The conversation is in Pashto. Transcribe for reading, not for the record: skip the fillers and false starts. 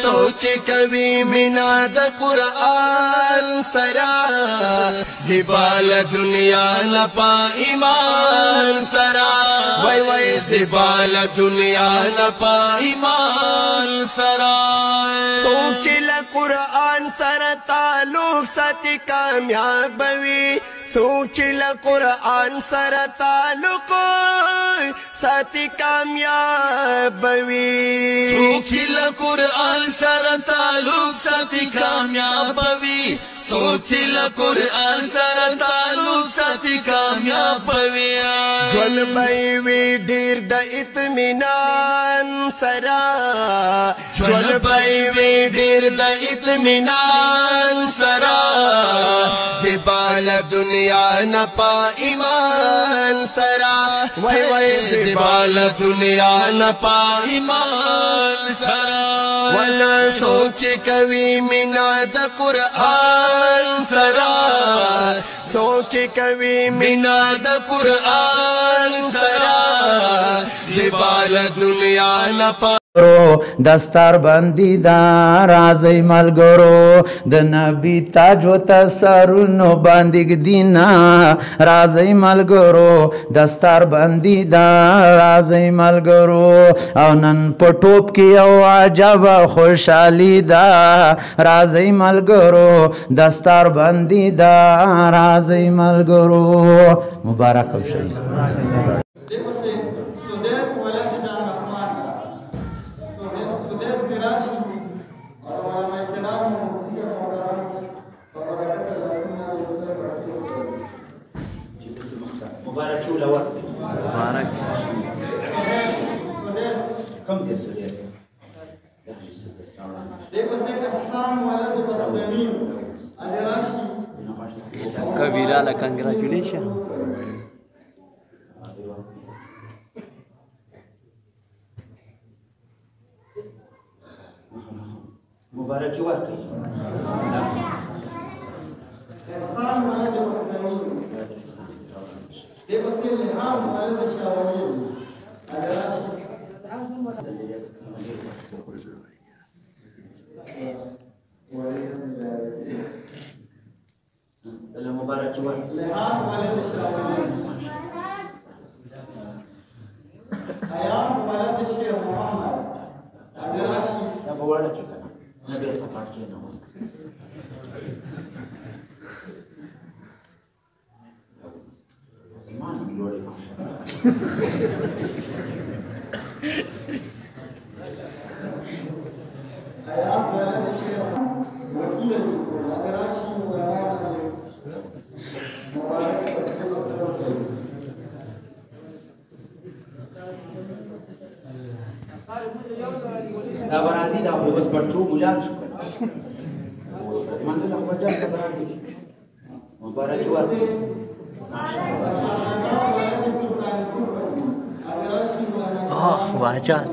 سوچ کوي مینا د قرآن سرا زبال دنیا لپا ایمان سرا وای وای زبال دنیا لپا ایمان سرا سوچ قرآن سره تعلق ساتي کامیاب وي سوچ قرآن سره تعلق ساتي کامیاب وي سوچ قرآن سره تعلق ساتي کامیاب وي سوچ قرآن سره تعلق ساتي کامیاب وي ژوند به وي ډېر د اطمینان سره ژوند به وي ډېر د اطمینان سره زبال دنیا نه پا ایمان سره وای وای زبال دنیا نه پا ایمان سره ولا سوچ کوي مینا د قرآن سره سوچ کوي مینا د قرآن سره زبال دنیا نه پا دستار بندی دا رازی ملگرو د نبی تاج و تسرونو بندی دینا رازی ملگرو دستار بندی دا رازی ملگرو او نن پټوپ کی او عجب خوشحالی دا رازی ملگرو دستار بندی دا رازی ملگرو مبارک شي مبارك ولا وقت مبارك كم دي سوريا Kabila congratulations. مبارك وقت مبارك دا برازي دا بس پټو مولان شو منځله خو جام برازي مبارک ورته واجد